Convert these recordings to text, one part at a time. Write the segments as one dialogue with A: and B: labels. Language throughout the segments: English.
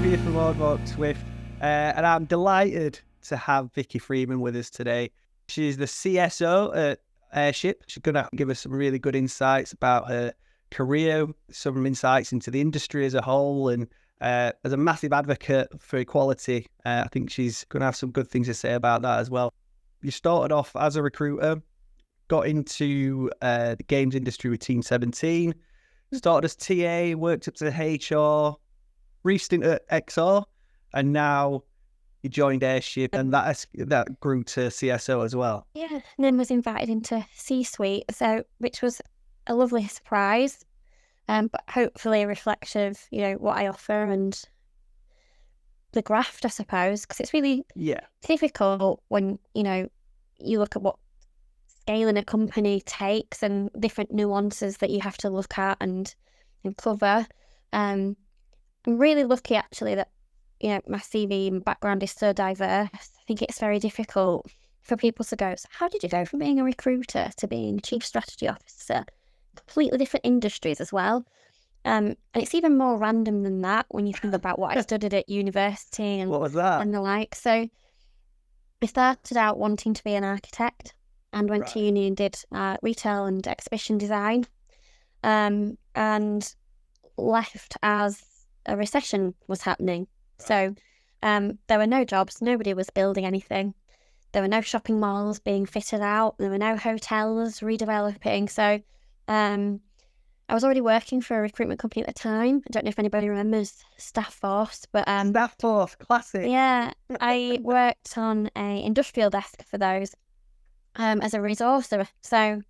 A: here from Boardwalk Swift, and I'm delighted to have Viki Freeman with us today. She's the CSO at Airship. She's going to give us some really good insights about her career, some insights into the industry as a whole, and as a massive advocate for equality, I think she's going to have some good things to say about that as well. You started off as a recruiter, got into the games industry with Team 17, started as TA, worked up to HR, brief stint at XR, and now you joined Airship, and that grew to CSO as well.
B: Yeah, and then was invited into C-suite, which was a lovely surprise, but hopefully a reflection of what I offer and the graft, I suppose, because it's really difficult when you look at what scaling a company takes and different nuances that you have to look at and cover. I'm really lucky actually that my CV and background is so diverse. I think it's very difficult for people to go, so how did you go from being a recruiter to being chief strategy officer? Completely different industries as well. And it's even more random than that when you think about what I studied at university and
A: what was that?
B: And the like. So I started out wanting to be an architect and went to uni and did retail and exhibition design, and left as a recession was happening. So there were no jobs, nobody was building anything. There were no shopping malls being fitted out. There were no hotels redeveloping. So I was already working for a recruitment company at the time. I don't know if anybody remembers Staff Force, but
A: Staff Force, classic.
B: Yeah, I worked on a industrial desk for those as a resourcer. So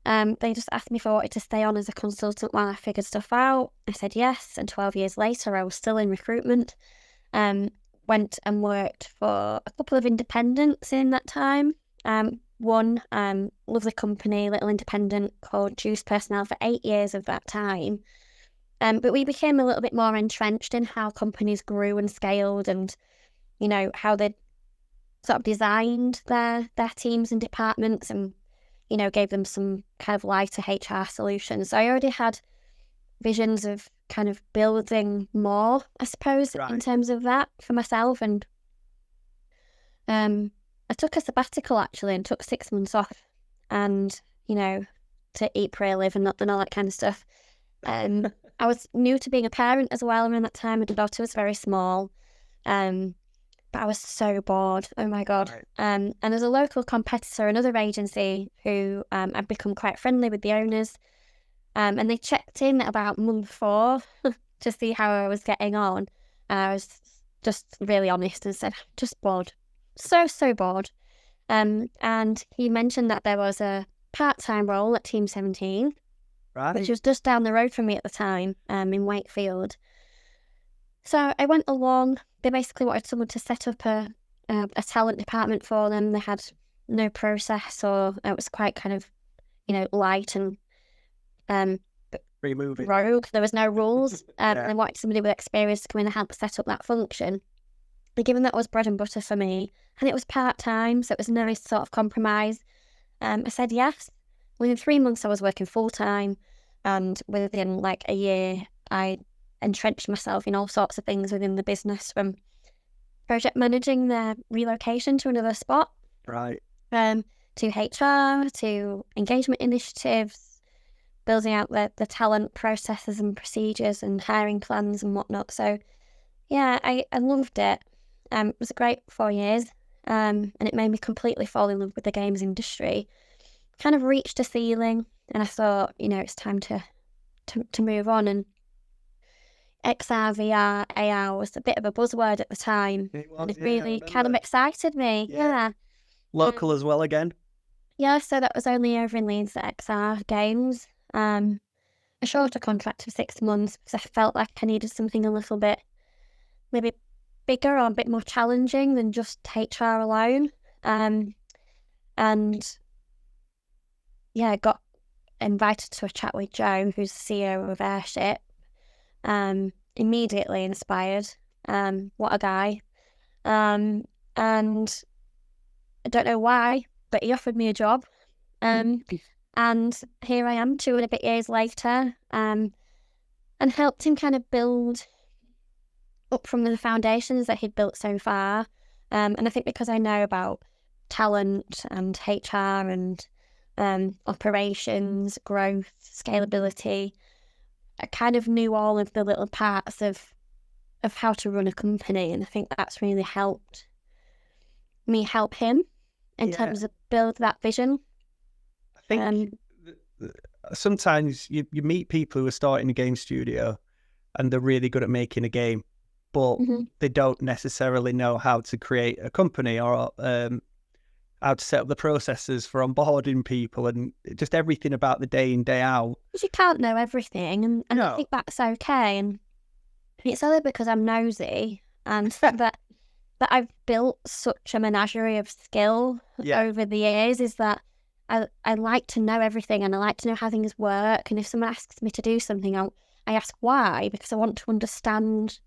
B: they just asked me if I wanted to stay on as a consultant while I figured stuff out. I said yes, and 12 years later I was still in recruitment. Went and worked for a couple of independents in that time. One lovely company, little independent called Juice Personnel for 8 years of that time. But we became a little bit more entrenched in how companies grew and scaled, and how they sort of designed their teams and departments, and gave them some kind of lighter HR solutions. So I already had visions of kind of building more, I suppose, in terms of that for myself. And I took a sabbatical actually and took 6 months off, and to eat, pray, live, and all that kind of stuff. I was new to being a parent as well around that time. My daughter was very small, but I was so bored. Oh my God. And there's a local competitor, another agency, who I'd become quite friendly with the owners. And they checked in about month 4 to see how I was getting on. I was just really honest and said, just bored. So bored. And he mentioned that there was a part-time role at Team 17, which was just down the road from me at the time, in Wakefield. So I went along. They basically wanted someone to set up a talent department for them. They had no process, or it was quite kind of, light and rogue. There was no rules. And they wanted somebody with experience to come in and help set up that function. And given that was bread and butter for me, and it was part-time, so it was a nice sort of compromise, I said yes. Within 3 months I was working full-time, and within like a year I entrenched myself in all sorts of things within the business, from project managing their relocation to another spot, to HR, to engagement initiatives, building out the talent processes and procedures and hiring plans and whatnot. So yeah, I loved it. It was a great 4 years, and it made me completely fall in love with the games industry. Kind of reached a ceiling, and I thought, it's time to move on. And XR, VR, AR was a bit of a buzzword at the time. It really kind of excited me. Yeah.
A: Local as well again?
B: Yeah, so that was only over in Leeds at XR Games. A shorter contract of 6 months, because I felt like I needed something a little bit maybe bigger or a bit more challenging than just HR alone. And yeah, I got invited to a chat with Joe, who's the CEO of Airship. Immediately inspired. What a guy. And I don't know why, but he offered me a job. And here I am 2 and a bit years later, and helped him kind of build up from the foundations that he'd built so far. And I think because I know about talent and HR and operations, growth, scalability, I kind of knew all of the little parts of how to run a company, and I think that's really helped me help him in terms of build that vision.
A: I think sometimes you meet people who are starting a game studio and they're really good at making a game, but they don't necessarily know how to create a company or how to set up the processes for onboarding people and just everything about the day in, day out.
B: Because you can't know everything, and I think that's okay. And it's only because I'm nosy and that I've built such a menagerie of skill over the years, is that I like to know everything, and I like to know how things work. And if someone asks me to do something, I ask why, because I want to understand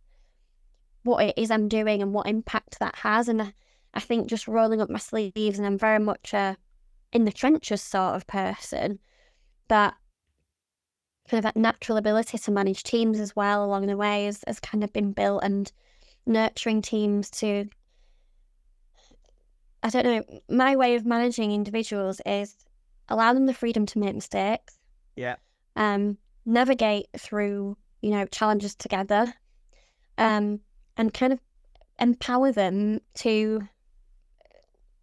B: what it is I'm doing and what impact that has. And I think just rolling up my sleeves, and I'm very much a in the trenches sort of person, that kind of that natural ability to manage teams as well along the way has kind of been built, and nurturing teams to, I don't know, my way of managing individuals is allow them the freedom to make mistakes.
A: Yeah.
B: Navigate through, challenges together, and kind of empower them to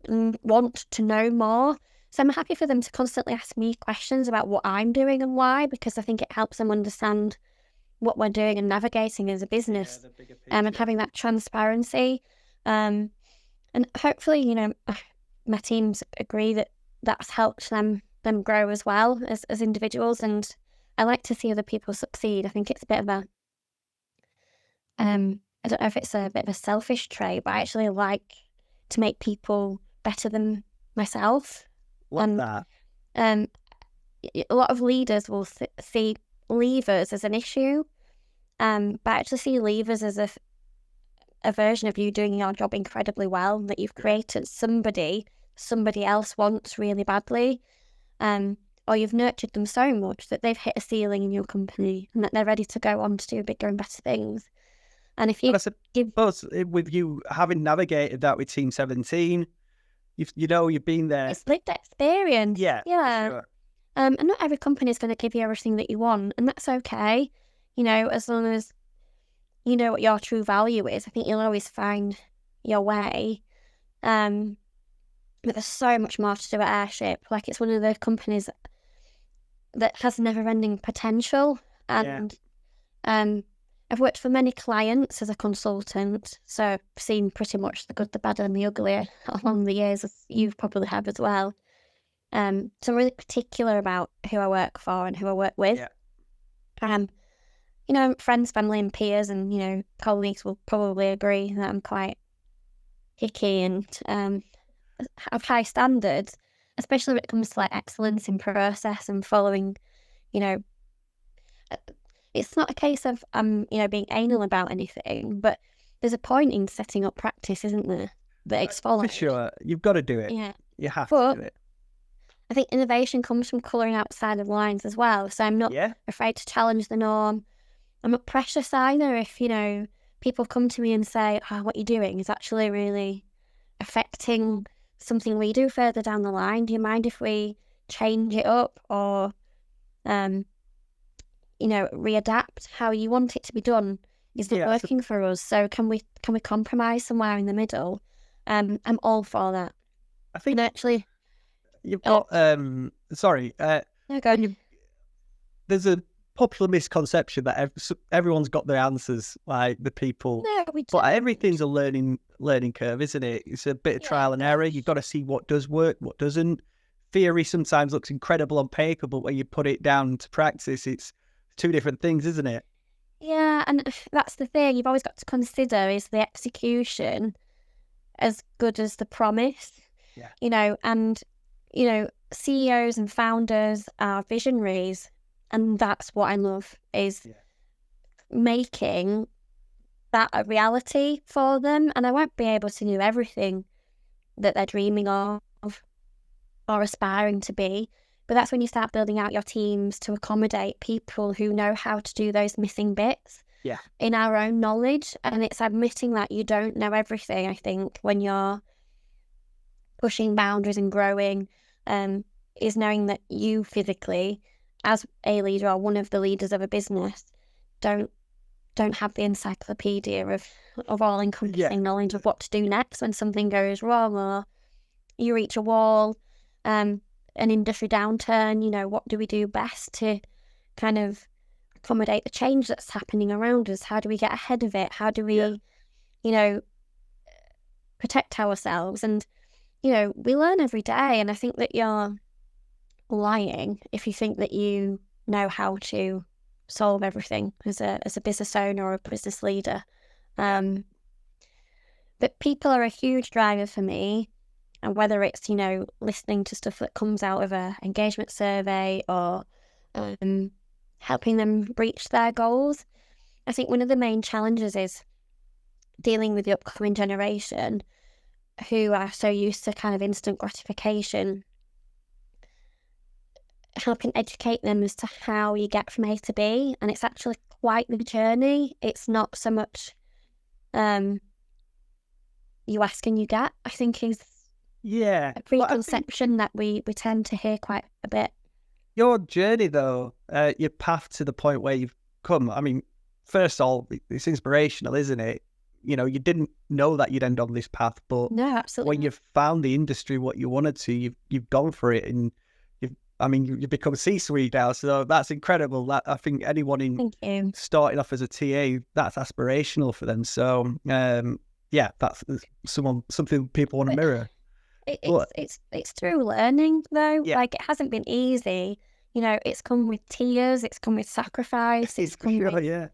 B: want to know more. So I'm happy for them to constantly ask me questions about what I'm doing and why, because I think it helps them understand what we're doing and navigating as a business, and having that transparency. And hopefully, my teams agree that that's helped them grow as well as individuals. And I like to see other people succeed. I think it's a bit of a, I don't know if it's a bit of a selfish trait, but I actually like to make people better than myself.
A: That.
B: A lot of leaders will see levers as an issue, but I actually see levers as a version of you doing your job incredibly well, that you've created somebody else wants really badly, or you've nurtured them so much that they've hit a ceiling in your company and that they're ready to go on to do bigger and better things. And if you
A: suppose with you having navigated that with Team 17, you've been there.
B: It's lived experience.
A: Yeah. Sure.
B: And not every company is going to give you everything that you want, and that's okay. As long as you know what your true value is, I think you'll always find your way. But there's so much more to do at Airship. Like, it's one of the companies that has never-ending potential. And I've worked for many clients as a consultant, so I've seen pretty much the good, the bad, and the ugly along the years, as you probably have as well. So I'm really particular about who I work for and who I work with. Friends, family, and peers, and colleagues will probably agree that I'm quite picky and have high standards, especially when it comes to like excellence in process and following. It's not a case of being anal about anything, but there's a point in setting up practice, isn't there? That it's followed.
A: For sure, you've got to do it.
B: Yeah,
A: you have to do it.
B: I think innovation comes from colouring outside of lines as well. So I'm not afraid to challenge the norm. I'm not precious either. If people come to me and say, what you're doing is actually really affecting something we do further down the line. Do you mind if we change it up or readapt how you want it to be done? Is not working for us. So can we compromise somewhere in the middle? I'm all for that.
A: I think
B: actually
A: you've got sorry.
B: No, go on.
A: There's a popular misconception that everyone's got their answers, like the people.
B: No, we don't.
A: But everything's a learning curve, isn't it? It's a bit of trial and error. You've got to see what does work, what doesn't. Theory sometimes looks incredible on paper, but when you put it down to practice, it's two different things, isn't it?
B: Yeah, and that's the thing. You've always got to consider, is the execution as good as the promise?
A: Yeah.
B: And CEOs and founders are visionaries, and that's what I love, is making that a reality for them. And I won't be able to do everything that they're dreaming of or aspiring to be, but that's when you start building out your teams to accommodate people who know how to do those missing bits. in our own knowledge. And it's admitting that you don't know everything, I think, when you're pushing boundaries and growing, is knowing that you physically, as a leader or one of the leaders of a business, don't have the encyclopedia of all encompassing knowledge of what to do next when something goes wrong or you reach a wall, an industry downturn. What do we do best to kind of accommodate the change that's happening around us? How do we get ahead of it? How do we, protect ourselves? And, we learn every day. And I think that you're lying if you think that you know how to solve everything as a business owner or a business leader. But people are a huge driver for me. And whether it's, listening to stuff that comes out of an engagement survey or helping them reach their goals, I think one of the main challenges is dealing with the upcoming generation who are so used to kind of instant gratification, helping educate them as to how you get from A to B. And it's actually quite the journey. It's not so much you ask and you get, I think, is a preconception that we tend to hear quite a bit.
A: Your journey, though, your path to the point where you've come, I mean, first of all, it's inspirational, isn't it? You didn't know that you'd end on this path, but
B: no, absolutely,
A: when you've found the industry what you wanted to, you've gone for it, and you've become C-suite now, so that's incredible. That I think anyone starting off as a TA, that's aspirational for them. So that's something people want to mirror.
B: It's through learning, though. Like, it hasn't been easy. It's come with tears, it's come with sacrifice, it's come with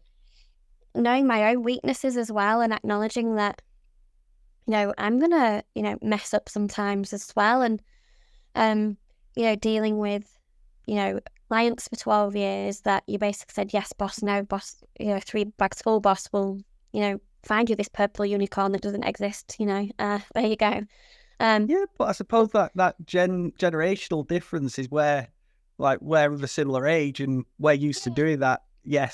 B: knowing my own weaknesses as well, and acknowledging that I'm gonna mess up sometimes as well. And dealing with clients for 12 years that you basically said yes boss, no boss, 3 bags full boss will find you this purple unicorn that doesn't exist. There you go.
A: But I suppose that generational difference is where we're of a similar age and we're used to doing that,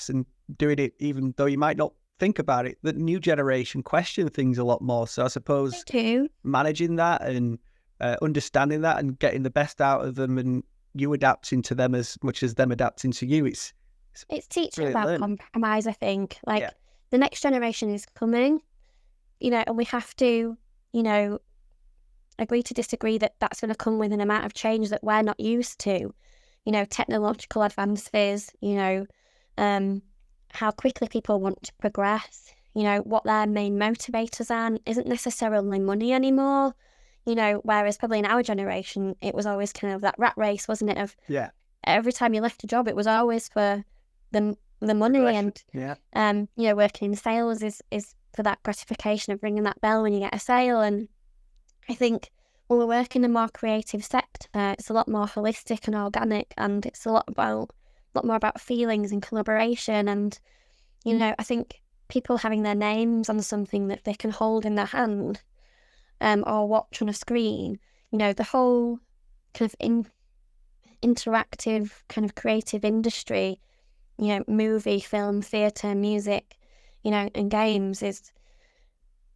A: and doing it even though you might not think about it. The new generation question things a lot more. So I suppose managing that and understanding that and getting the best out of them, and you adapting to them as much as them adapting to you. It's
B: teaching about compromise, I think. The next generation is coming, and we have to, agree to disagree that that's going to come with an amount of change that we're not used to. Technological advances, how quickly people want to progress, what their main motivators are isn't necessarily money anymore. Whereas probably in our generation, it was always kind of that rat race, wasn't it? Of every time you left a job, it was always for the money. And working in sales is for that gratification of ringing that bell when you get a sale. And I think when we work in a more creative sector, it's a lot more holistic and organic, and it's a lot more about feelings and collaboration. And I think people having their names on something that they can hold in their hand, or watch on a screen, the whole kind of interactive kind of creative industry, movie, film, theatre, music, and games is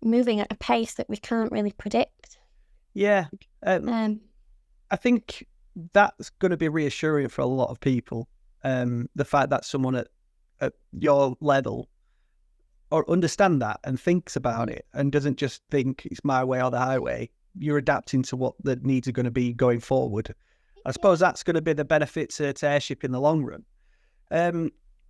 B: moving at a pace that we can't really predict.
A: I think that's going to be reassuring for a lot of people. The fact that someone at your level or understand that and thinks about it and doesn't just think it's my way or the highway. You're adapting to what the needs are going to be going forward. I suppose that's going to be the benefit to Airship in the long run.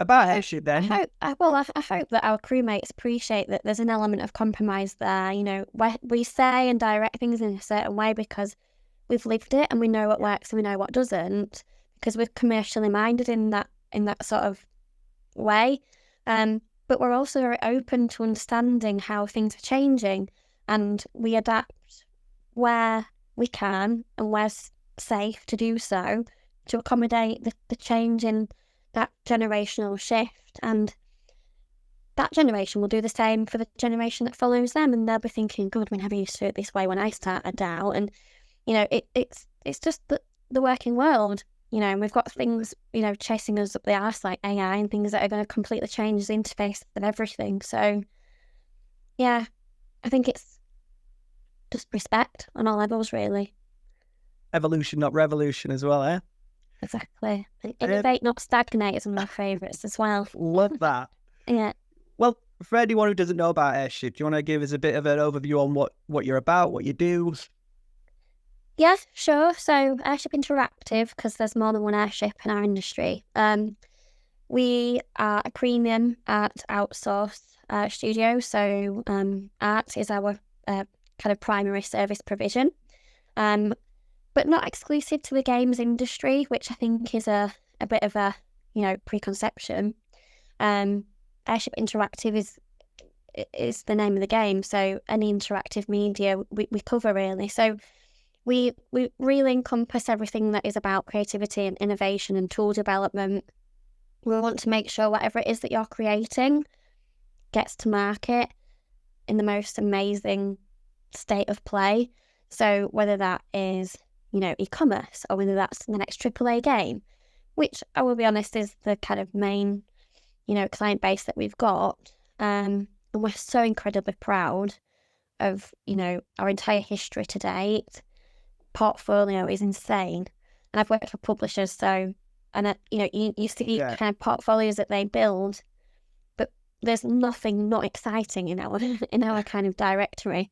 A: About Airship then.
B: I hope that our crewmates appreciate that there's an element of compromise there. We say and direct things in a certain way because we've lived it and we know what works and we know what doesn't, because we're commercially minded in that sort of way. But we're also very open to understanding how things are changing, and we adapt where we can and where's safe to do so to accommodate the change in that generational shift. And that generation will do the same for the generation that follows them, and they'll be thinking, God, we never used to do it this way when I started out. And it's just the working world. And we've got things, chasing us up the arse like AI and things that are going to completely change the interface of everything. So, yeah, I think it's just respect on all levels, really.
A: Evolution, not revolution as well, eh?
B: Exactly. Innovate, not stagnate is one of my favourites as well.
A: Love that.
B: Yeah.
A: Well, for anyone who doesn't know about Airship, do you want to give us a bit of an overview on what you're about, what you do?
B: Yeah, sure. So Airship Interactive, because there's more than one airship in our industry. We are a premium art outsource studio. So art is our kind of primary service provision, but not exclusive to the games industry, which I think is a bit of a preconception. Airship Interactive is the name of the game. So any interactive media we cover, really. So we really encompass everything that is about creativity and innovation and tool development. We want to make sure whatever it is that you're creating gets to market in the most amazing state of play. So whether that is, e-commerce, or whether that's the next AAA game, which I will be honest is the kind of main, client base that we've got. And we're so incredibly proud of, our entire history to date. Portfolio is insane. And I've worked for publishers, so, and you see kind of portfolios that they build, but there's nothing not exciting in our kind of directory.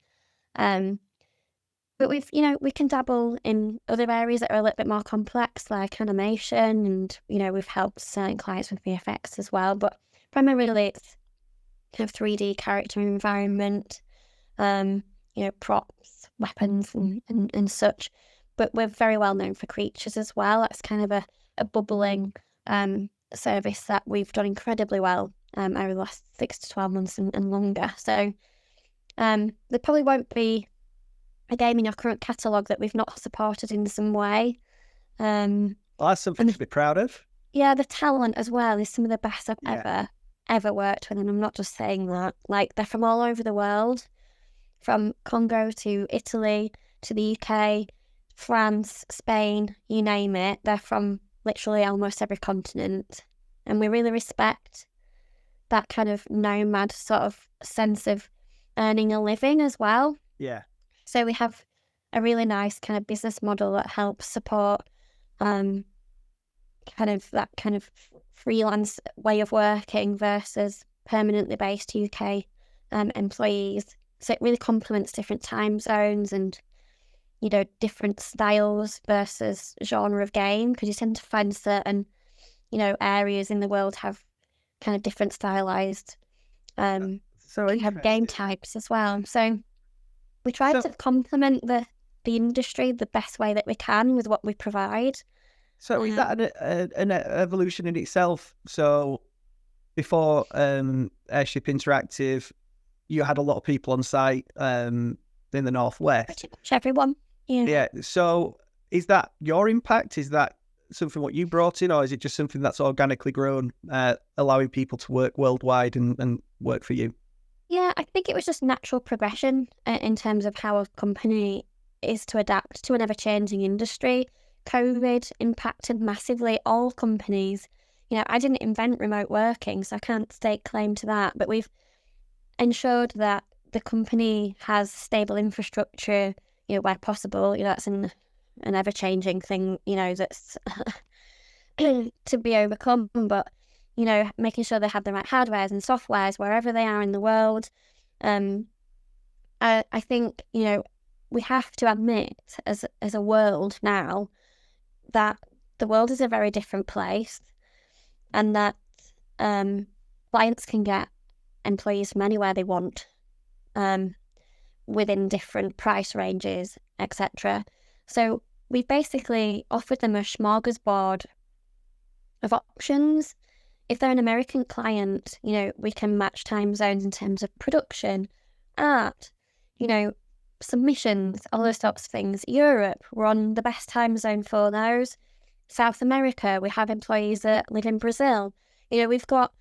B: But we can dabble in other areas that are a little bit more complex, like animation, and we've helped certain clients with VFX as well. But primarily it's kind of 3D character environment, props, weapons, and such. But we're very well known for creatures as well. That's kind of a bubbling service that we've done incredibly well over the last 6 to 12 months and longer. So there probably won't be a game in your current catalogue that we've not supported in some way.
A: Well, that's something to be proud of.
B: Yeah, the talent as well is some of the best I've ever worked with, and I'm not just saying that. Like, they're from all over the world, from Congo to Italy to the UK, France, Spain, you name it. They're from literally almost every continent, and we really respect that kind of nomad sort of sense of earning a living as well.
A: Yeah.
B: So we have a really nice kind of business model that helps support kind of that kind of freelance way of working versus permanently based UK employees. So it really complements different time zones and, different styles versus genre of game, because you tend to find certain, areas in the world have kind of different stylized have game types as well. So we try to complement the industry the best way that we can with what we provide.
A: So is that an evolution in itself? So before Airship Interactive, you had a lot of people on site in the Northwest.
B: Everyone. Yeah.
A: So is that your impact? Is that something what you brought in, or is it just something that's organically grown, allowing people to work worldwide and work for you?
B: Yeah, I think it was just natural progression in terms of how a company is to adapt to an ever-changing industry. COVID impacted massively all companies. I didn't invent remote working, so I can't stake claim to that. But we've ensured that the company has stable infrastructure, where possible. That's an ever-changing thing, that's to be overcome. But making sure they have the right hardwares and softwares wherever they are in the world. I think, we have to admit as a world now that the world is a very different place, and that clients can get employees from anywhere they want within different price ranges, etc. So we've basically offered them a smorgasbord of options. If they're an American client, we can match time zones in terms of production, art, submissions, all those sorts of things. Europe, we're on the best time zone for those. South America, we have employees that live in Brazil. We've got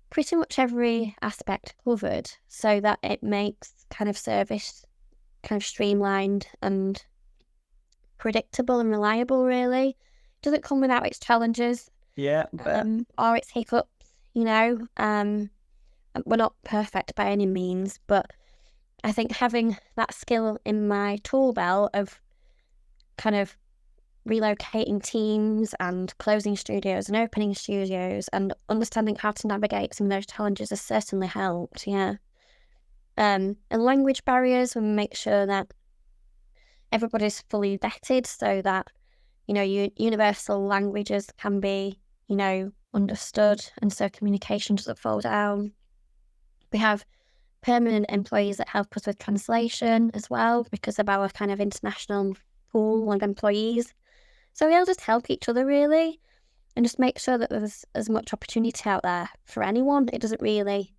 B: pretty much every aspect covered, so that it makes kind of service kind of streamlined and predictable and reliable, really. doesn't come without its challenges,
A: Yeah.
B: or its hiccups. We're not perfect by any means, but I think having that skill in my tool belt of kind of relocating teams and closing studios and opening studios and understanding how to navigate some of those challenges has certainly helped, yeah. And language barriers, we make sure that everybody's fully vetted so that, universal languages can be, understood, and so communication doesn't fall down. We have permanent employees that help us with translation as well because of our kind of international pool of employees. So we all just help each other really and just make sure that there's as much opportunity out there for anyone. It doesn't really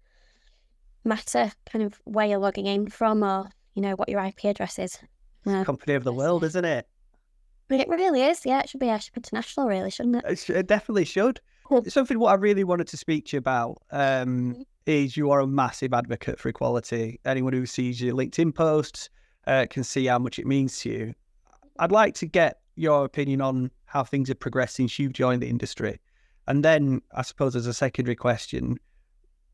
B: matter kind of where you're logging in from or, what your IP address is.
A: Company of the world, isn't it?
B: It really is, yeah. It should be Airship International really, shouldn't it?
A: It definitely should. Something what I really wanted to speak to you about is you are a massive advocate for equality. Anyone who sees your LinkedIn posts can see how much it means to you. I'd like to get your opinion on how things are progressing since you've joined the industry. And then I suppose as a secondary question,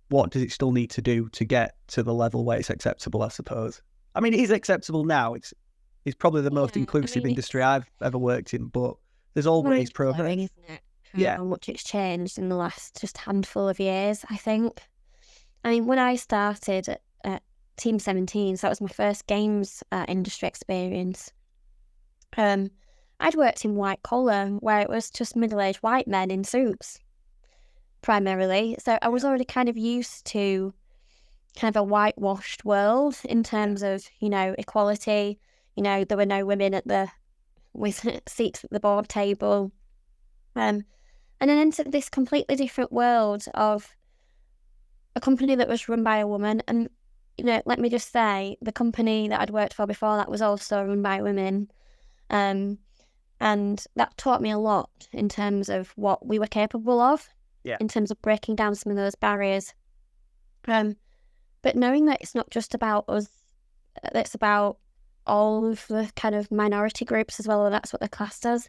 A: what does it still need to do to get to the level where it's acceptable, I suppose? I mean, it is acceptable now. It's probably the most inclusive industry I've ever worked in, but there's always progress.
B: Isn't it? How much it's changed in the last just handful of years, I think. I mean, when I started at Team 17, so that was my first games industry experience, I'd worked in white collar where it was just middle-aged white men in suits, primarily. So I was already kind of used to kind of a whitewashed world in terms of, equality. There were no women with seats at the board table. And then entered this completely different world of a company that was run by a woman. And, let me just say, the company that I'd worked for before that was also run by women. And that taught me a lot in terms of what we were capable of, in terms of breaking down some of those barriers. But knowing that it's not just about us, it's about all of the kind of minority groups as well, and that's what they're classed as.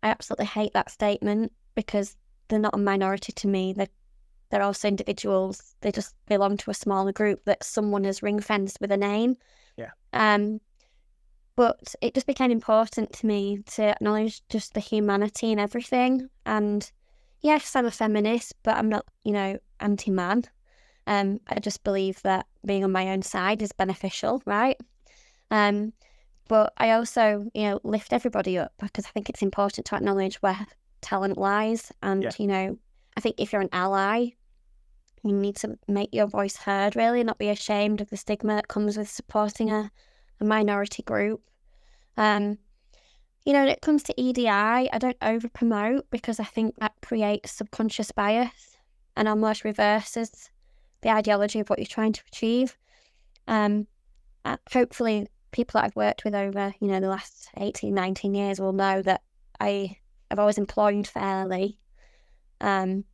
B: I absolutely hate that statement because they're not a minority to me. They're also individuals. They just belong to a smaller group that someone has ring-fenced with a name. But it just became important to me to acknowledge just the humanity in everything. And yes, I'm a feminist, but I'm not, anti-man. I just believe that being on my own side is beneficial, right? But I also, lift everybody up because I think it's important to acknowledge where talent lies. And, I think if you're an ally, you need to make your voice heard, really, and not be ashamed of the stigma that comes with supporting a minority group. When it comes to EDI, I don't over-promote because I think that creates subconscious bias and almost reverses the ideology of what you're trying to achieve. Hopefully, people that I've worked with over, the last 18, 19 years will know that I've always employed fairly. Doesn't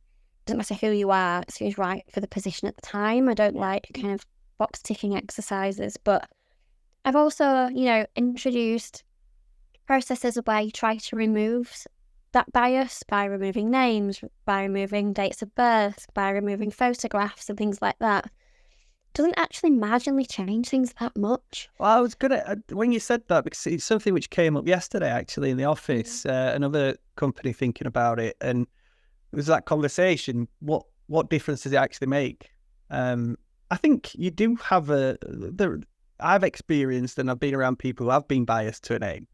B: matter who you are, it's who's right for the position at the time. I don't like kind of box-ticking exercises, but I've also, introduced processes where you try to remove that bias by removing names, by removing dates of birth, by removing photographs and things like that. Doesn't actually marginally change things that much.
A: Well, I was gonna when you said that, because it's something which came up yesterday actually in the office. Another company thinking about it, and it was that conversation. What difference does it actually make? I think you do have I've experienced and I've been around people who have been biased to a name.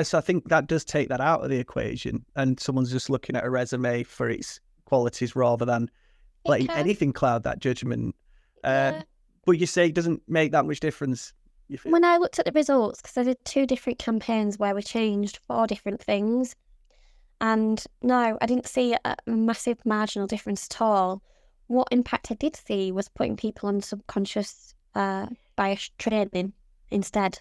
A: So I think that does take that out of the equation, and someone's just looking at a resume for its qualities rather than letting anything cloud that judgment. But you say it doesn't make that much difference.
B: When I looked at the results, because I did 2 different campaigns where we changed 4 different things, and no, I didn't see a massive marginal difference at all. What impact I did see was putting people on subconscious bias training instead.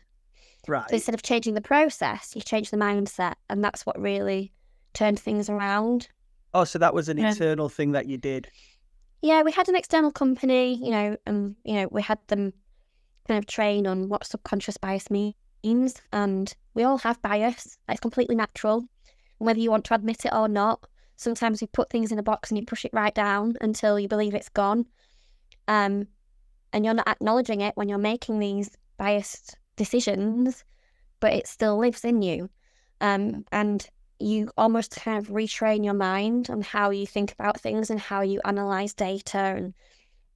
A: Right.
B: So instead of changing the process, you change the mindset, and that's what really turned things around.
A: Oh, so that was an internal thing that you did?
B: Yeah, we had an external company, we had them kind of train on what subconscious bias means, and we all have bias. It's completely natural, whether you want to admit it or not. Sometimes you put things in a box and you push it right down until you believe it's gone. And you're not acknowledging it when you're making these biased decisions, but it still lives in you. And you almost kind of retrain your mind on how you think about things and how you analyze data and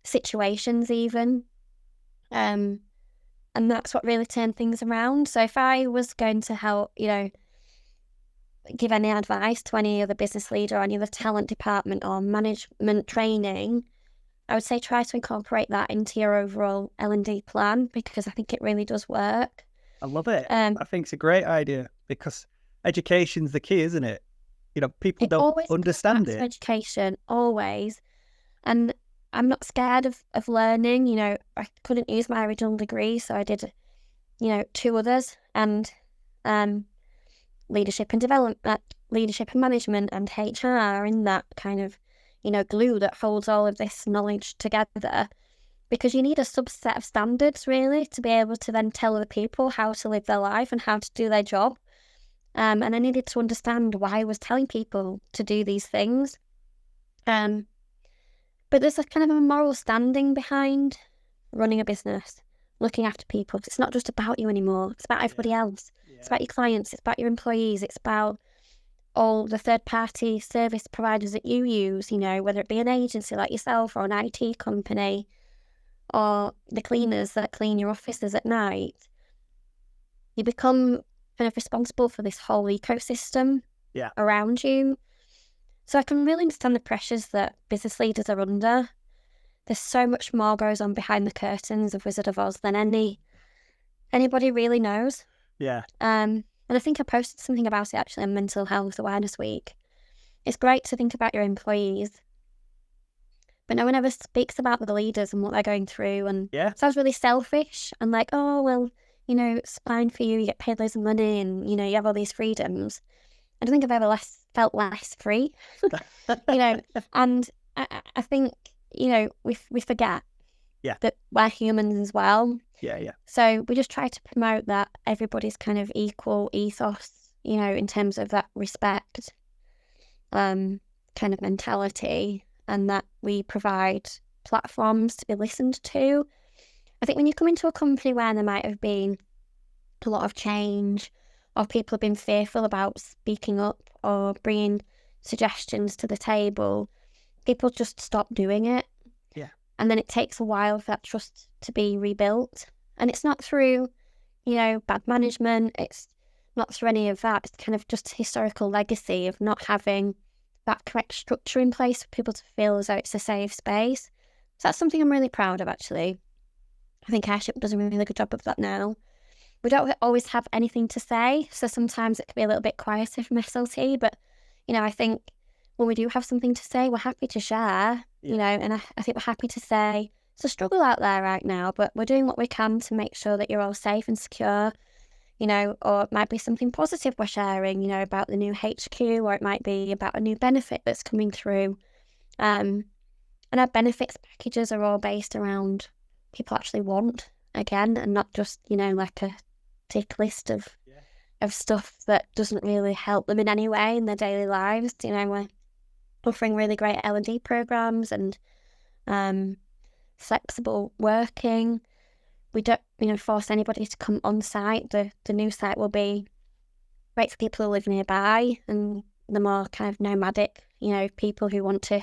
B: situations even. And that's what really turned things around. So if I was going to help, give any advice to any other business leader or any other talent department or management training, I would say try to incorporate that into your overall L&D plan, because I think it really does work.
A: I love it. I think it's a great idea, because education's the key, isn't it? People don't understand it.
B: Education, always. And I'm not scared of learning. I couldn't use my original degree, so I did, 2 others, and leadership and development, leadership and management, and HR in that kind of, glue that holds all of this knowledge together, because you need a subset of standards really to be able to then tell other people how to live their life and how to do their job. And I needed to understand why I was telling people to do these things. But there's a kind of a moral standing behind running a business, looking after people. It's not just about you anymore. It's about everybody else. Yeah. It's about your clients. It's about your employees. It's about all the third-party service providers that you use, whether it be an agency like yourself or an IT company or the cleaners that clean your offices at night. You become kind of responsible for this whole ecosystem around you. So I can really understand the pressures that business leaders are under. There's so much more goes on behind the curtains of Wizard of Oz than anybody really knows.
A: Yeah.
B: And I think I posted something about it actually on Mental Health Awareness Week. It's great to think about your employees, but no one ever speaks about the leaders and what they're going through. And it sounds really selfish and like, oh, well, it's fine for you. You get paid loads of money and, you have all these freedoms. I don't think I've ever felt less free, and I think, we forget that we're humans as well.
A: Yeah.
B: So we just try to promote that everybody's kind of equal ethos, in terms of that respect, kind of mentality, and that we provide platforms to be listened to. I think when you come into a company where there might have been a lot of change, or people have been fearful about speaking up or bringing suggestions to the table, people just stop doing it.
A: Yeah.
B: And then it takes a while for that trust to be rebuilt. And it's not through, bad management. It's not through any of that. It's kind of just historical legacy of not having that correct structure in place for people to feel as though it's a safe space. So that's something I'm really proud of, actually. I think Airship does a really good job of that now. We don't always have anything to say, so sometimes it can be a little bit quieter from SLT, but, I think when we do have something to say, we're happy to share, and I think we're happy to say, it's a struggle out there right now, but we're doing what we can to make sure that you're all safe and secure, or it might be something positive we're sharing, about the new HQ, or it might be about a new benefit that's coming through. And our benefits packages are all based around people actually want, again, and not just, like a tick list of stuff that doesn't really help them in any way in their daily lives. We're offering really great L&D programs and flexible working. We don't, force anybody to come on site. The new site will be great for people who live nearby and the more kind of nomadic, people who want to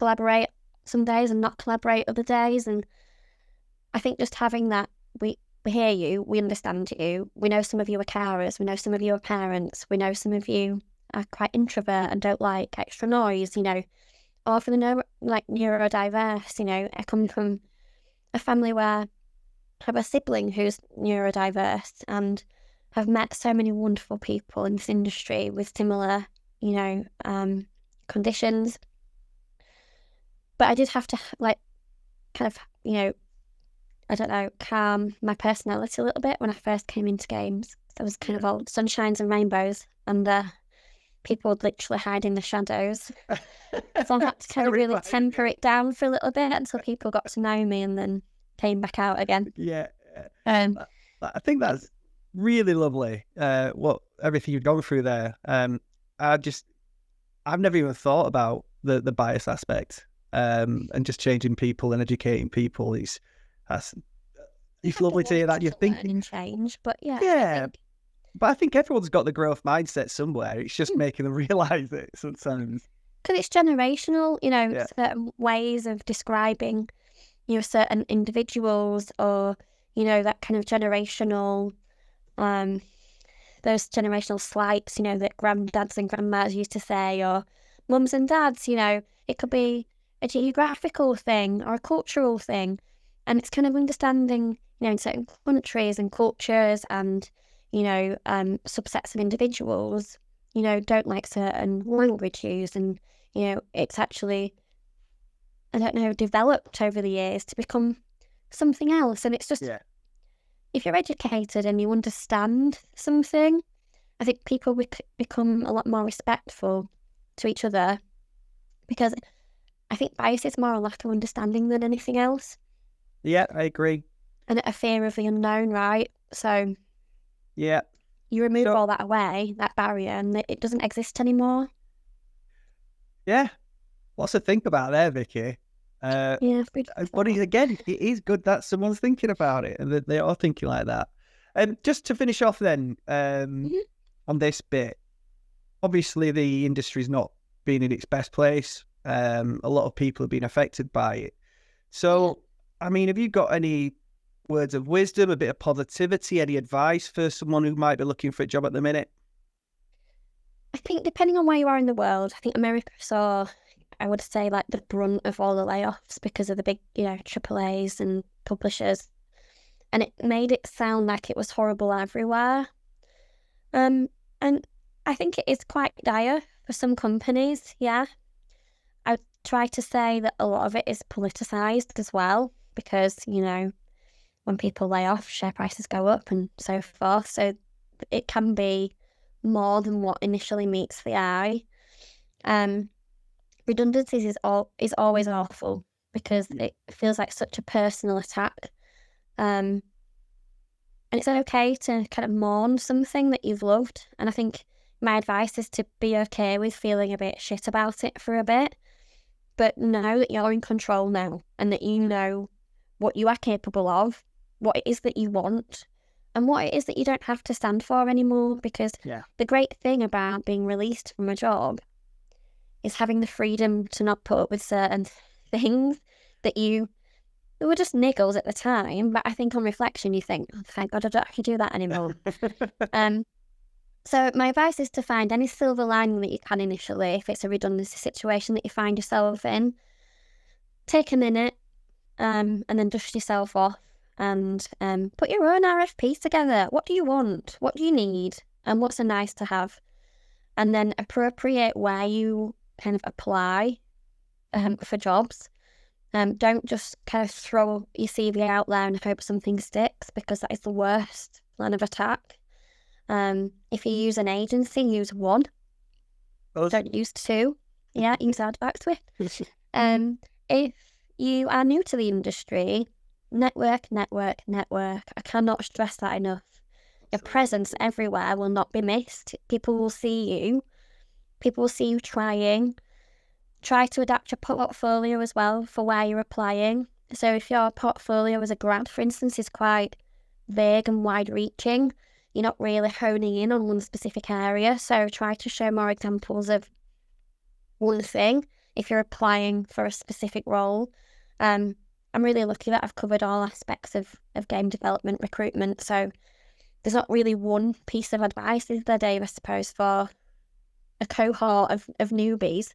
B: collaborate some days and not collaborate other days. And I think just having that, we hear you, we understand you, we know some of you are carers, we know some of you are parents, we know some of you are quite introvert and don't like extra noise, or for the neurodiverse, I come from a family where I have a sibling who's neurodiverse and have met so many wonderful people in this industry with similar, conditions. But I did have to calm my personality a little bit when I first came into games. There was kind of all sunshines and rainbows, and people would literally hide in the shadows. So I had to kind of really temper it down for a little bit until people got to know me and then came back out again.
A: Yeah. I think that's really lovely. What everything you've gone through there. I've never even thought about the bias aspect. And just changing people and educating people it's lovely to hear that. You think
B: and change, but
A: yeah. But I think everyone's got the growth mindset somewhere. It's just making them realise it sometimes.
B: Because it's generational, certain ways of describing, certain individuals, or, that kind of generational, those generational slights, that granddads and grandmas used to say, or mums and dads, it could be a geographical thing or a cultural thing. And it's kind of understanding, in certain countries and cultures and, subsets of individuals, don't like certain language use. And, it's actually, I don't know, developed over the years to become something else. And it's just, if you're educated and you understand something, I think people become a lot more respectful to each other, because I think bias is more a lack of understanding than anything else.
A: Yeah, I agree.
B: And a fear of the unknown, right? So
A: yeah,
B: you remove all that away, that barrier, and it doesn't exist anymore.
A: Yeah, lots to think about there, Viki. But again, it is good that someone's thinking about it and that they are thinking like that. And just to finish off then, on this bit, obviously the industry's not been in its best place. A lot of people have been affected by it. So, I mean, have you got any words of wisdom, a bit of positivity, any advice for someone who might be looking for a job at the minute?
B: I think depending on where you are in the world, I think America saw, I would say, like the brunt of all the layoffs because of the big, AAAs and publishers. And it made it sound like it was horrible everywhere. And I think it is quite dire for some companies, yeah. I would try to say that a lot of it is politicised as well, because, when people lay off, share prices go up and so forth. So it can be more than what initially meets the eye. Redundancies is always awful because it feels like such a personal attack. And it's okay to kind of mourn something that you've loved. And I think my advice is to be okay with feeling a bit shit about it for a bit, but know that you're in control now and that you know what you are capable of, what it is that you want, and what it is that you don't have to stand for anymore. Because the great thing about being released from a job is having the freedom to not put up with certain things that were just niggles at the time, but I think on reflection you think, oh, thank God I don't have to do that anymore. So my advice is to find any silver lining that you can initially. If it's a redundancy situation that you find yourself in, take a minute and then dust yourself off and put your own RFPs together. What do you want? What do you need? And what's a nice to have? And then appropriate where you kind of apply for jobs. Don't just kind of throw your CV out there and hope something sticks, because that is the worst line of attack. If you use an agency, use one. Don't use two. Yeah, use Advaxwit. If you are new to the industry, network. I cannot stress that enough. Your presence everywhere will not be missed. People will see you. People will see you trying. Try to adapt your portfolio as well for where you're applying. So if your portfolio as a grad, for instance, is quite vague and wide-reaching, you're not really honing in on one specific area. So try to show more examples of one thing if you're applying for a specific role. I'm really lucky that I've covered all aspects of game development, recruitment. So there's not really one piece of advice, is there, Dave, I suppose, for a cohort of newbies.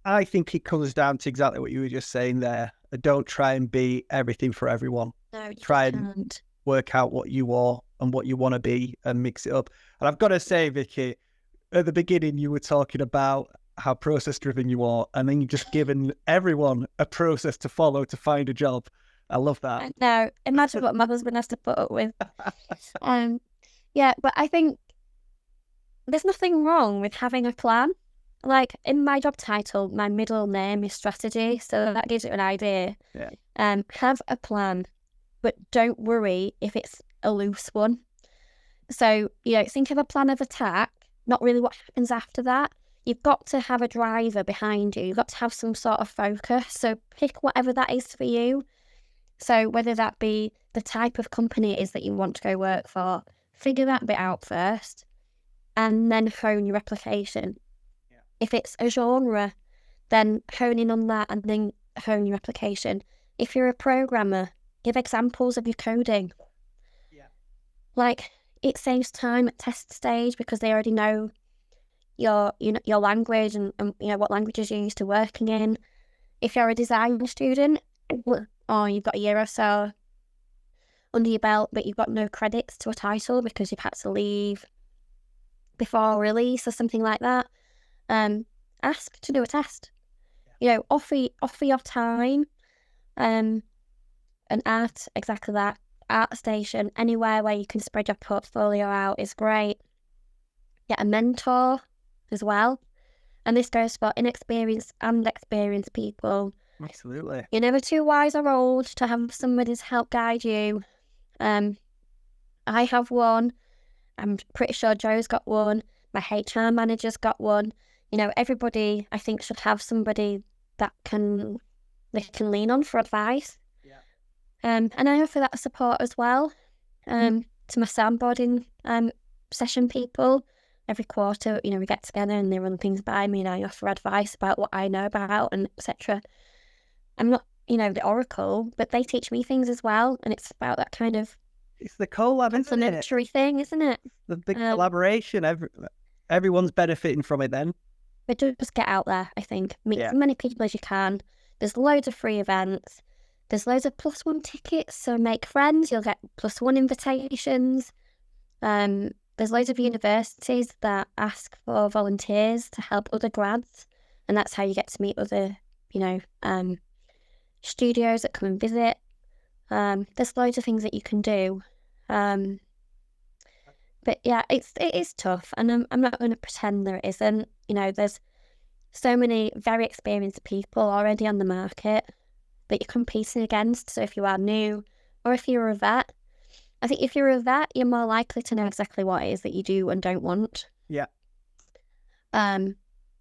A: I think it comes down to exactly what you were just saying there. Don't try and be everything for everyone.
B: No,
A: try and work out what you are and what you want to be and mix it up. And I've got to say, Viki, at the beginning you were talking about how process driven you are, and then you've just given everyone a process to follow to find a job. I love that.
B: No, imagine what my husband has to put up with. But I think there's nothing wrong with having a plan. Like in my job title, my middle name is strategy, so that gives you an idea. Have a plan, but don't worry if it's a loose one. So, think of a plan of attack, not really what happens after that. You've got to have a driver behind you. You've got to have some sort of focus. So pick whatever that is for you. So whether that be the type of company it is that you want to go work for, figure that bit out first and then hone your application. Yeah. If it's a genre, then hone in on that and then hone your application. If you're a programmer, give examples of your coding. Yeah. Like, it saves time at test stage because they already know your language and what languages you're used to working in. If you're a design student, or you've got a year or so under your belt, but you've got no credits to a title because you've had to leave before release or something like that, ask to do a test. Offer your time, and art, exactly that. Art station, anywhere where you can spread your portfolio out is great. Get a mentor as well. And this goes for inexperienced and experienced people.
A: Absolutely.
B: You're never too wise or old to have somebody to help guide you. I have one. I'm pretty sure Joe's got one. My HR manager's got one. Everybody, I think, should have somebody that they can lean on for advice. Yeah. And I offer that support as well to my soundboarding session people. Every quarter, we get together and they run things by me and I offer advice about what I know about and etc. I'm not, the oracle, but they teach me things as well. And it's about that kind of...
A: It's the collab,
B: complementary thing, isn't it?
A: The big collaboration. Everyone's benefiting from it then.
B: But just get out there, I think. Meet as many people as you can. There's loads of free events. There's loads of +1 tickets, so make friends. You'll get +1 invitations. There's loads of universities that ask for volunteers to help other grads, and that's how you get to meet other, studios that come and visit. There's loads of things that you can do. But yeah, it is tough, and I'm not going to pretend there isn't. There's so many very experienced people already on the market that you're competing against. So if you are new, or if you're a vet, I think if you're a vet, you're more likely to know exactly what it is that you do and don't want.
A: Yeah.
B: But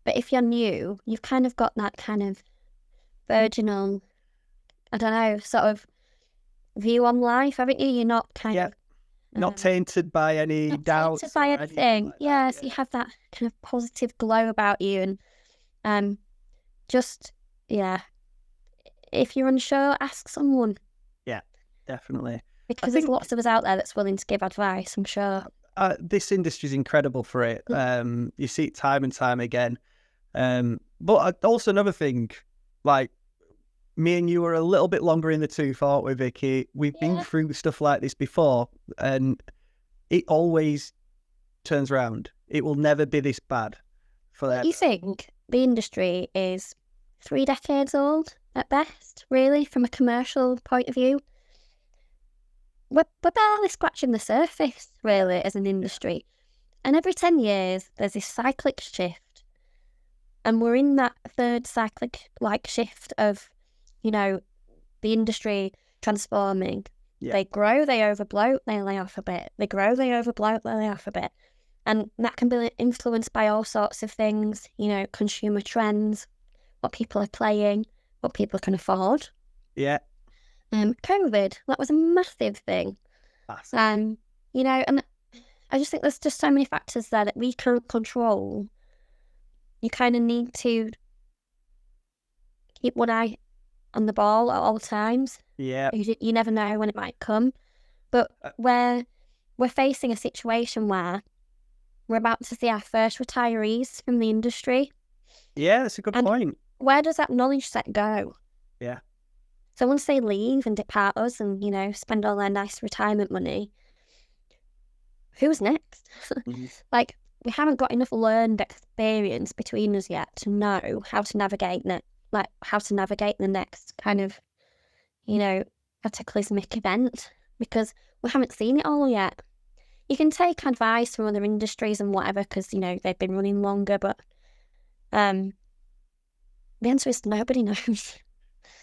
B: if you're new, you've kind of got that kind of virginal, I don't know, sort of view on life, haven't you? You're not kind of...
A: Not tainted by any doubts.
B: Tainted by anything. Like yes, yeah. You have that kind of positive glow about you. And if you're unsure, ask someone.
A: Yeah, definitely.
B: Because there's lots of us out there that's willing to give advice, I'm sure.
A: This industry's incredible for it. You see it time and time again. But also another thing, like, me and you are a little bit longer in the tooth, aren't we, Viki? We've been through stuff like this before, and it always turns around. It will never be this bad.
B: You think the industry is 3 decades old at best, really, from a commercial point of view? We're barely scratching the surface, really, as an industry. And every 10 years, there's this cyclic shift. And we're in that third cyclic shift of, the industry transforming. Yeah. They grow, they overbloat, they lay off a bit. They grow, they overbloat, they lay off a bit. And that can be influenced by all sorts of things, consumer trends, what people are playing, what people can afford.
A: Yeah.
B: COVID, that was a massive thing. And I just think there's just so many factors there that we can't control. You kind of need to keep one eye on the ball at all times.
A: Yeah.
B: You never know when it might come. But we're facing a situation where we're about to see our first retirees from the industry.
A: Yeah, that's a good point.
B: Where does that knowledge set go?
A: Yeah.
B: So once they leave and depart us and, spend all their nice retirement money, who's next? Mm-hmm. We haven't got enough learned experience between us yet to know how to navigate the next kind of, cataclysmic event, because we haven't seen it all yet. You can take advice from other industries and whatever, because, they've been running longer, but the answer is nobody knows.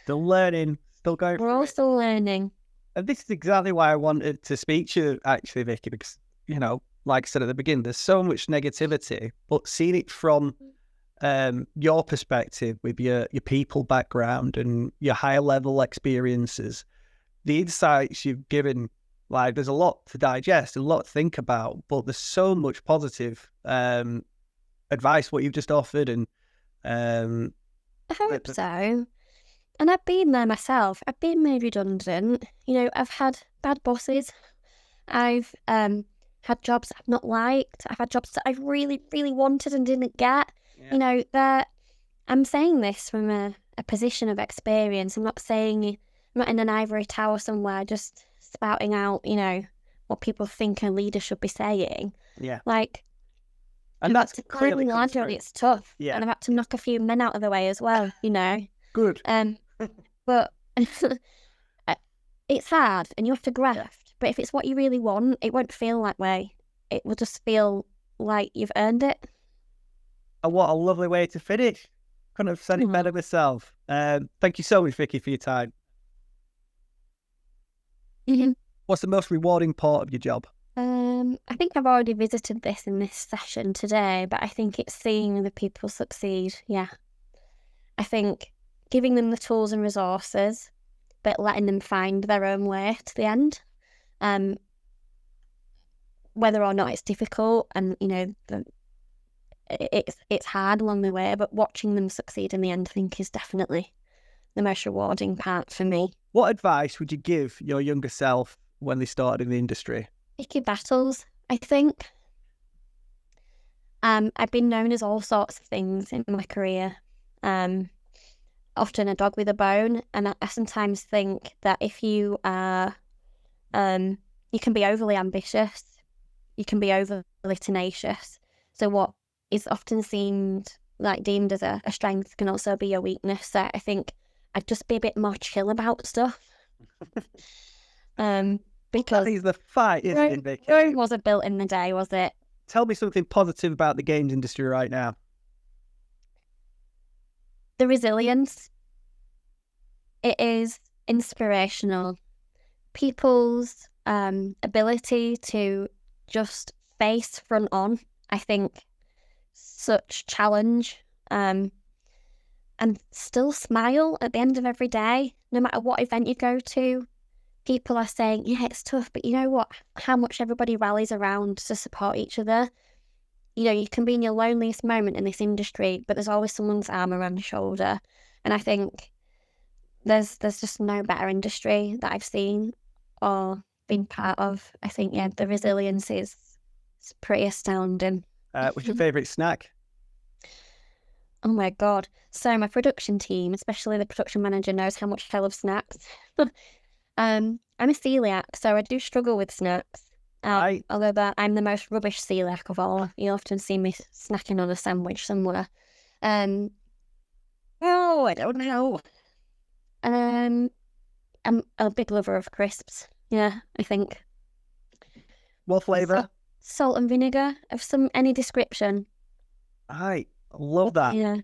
A: Still learning, still going.
B: We're all still learning.
A: And this is exactly why I wanted to speak to you, actually, Vicky, because, you know, like I said at the beginning, there's so much negativity, but seeing it from your perspective with your people background and your higher level experiences, the insights you've given, like there's a lot to digest and a lot to think about, but there's so much positive advice what you've just offered. And
B: I hope so. And I've been there myself. I've been made redundant. You know, I've had bad bosses. I've had jobs I've not liked. I've had jobs that I've really, really wanted and didn't get.
A: Yeah.
B: You know, that I'm saying this from a position of experience. I'm not in an ivory tower somewhere just spouting out, you know, what people think a leader should be saying.
A: Yeah.
B: Like,
A: And that's
B: clearly
A: clearly comes through.
B: it's tough.
A: Yeah.
B: And I've had to knock a few men out of the way as well, you know.
A: Good.
B: But it's hard and you have to graft. But if it's what you really want, it won't feel that way. It will just feel like you've earned it.
A: And what a lovely way to finish. Couldn't have said it better myself. Thank you so much, Vicky, for your time.
B: Mm-hmm.
A: What's the most rewarding part of your job?
B: I think I've already visited this in this session today, but I think it's seeing the people succeed. Yeah. I think giving them the tools and resources, but letting them find their own way to the end. Whether or not it's difficult and, you know, it's hard along the way, but watching them succeed in the end, I think, is definitely the most rewarding part for me.
A: What advice would you give your younger self when they started in the industry?
B: Pick your battles, I think. I've been known as all sorts of things in my career. Often a dog with a bone, and I sometimes think that if you are, you can be overly ambitious, you can be overly tenacious. So what is often deemed as a strength can also be a weakness. So I think I'd just be a bit more chill about stuff. Because
A: that is the fight, isn't it, Vicky?
B: Rome wasn't built in the day, was it?
A: Tell me something positive about the games industry right now.
B: The resilience. It is inspirational. People's ability to just face front on, I think, such challenge, and still smile at the end of every day, no matter what event you go to. People are saying, yeah, it's tough, but you know what? How much everybody rallies around to support each other. You know, you can be in your loneliest moment in this industry, but there's always someone's arm around your shoulder. And I think there's just no better industry that I've seen or been part of. I think, yeah, the resilience is pretty astounding.
A: What's your favourite snack?
B: Oh my God. So my production team, especially the production manager, knows how much I love snacks. I'm a celiac, so I do struggle with snacks. Although I'm the most rubbish celiac of all. You'll often see me snacking on a sandwich somewhere. Oh, I don't know. I'm a big lover of crisps. Yeah, I think.
A: What flavour?
B: Salt and vinegar of any description.
A: I love that.
B: Yeah.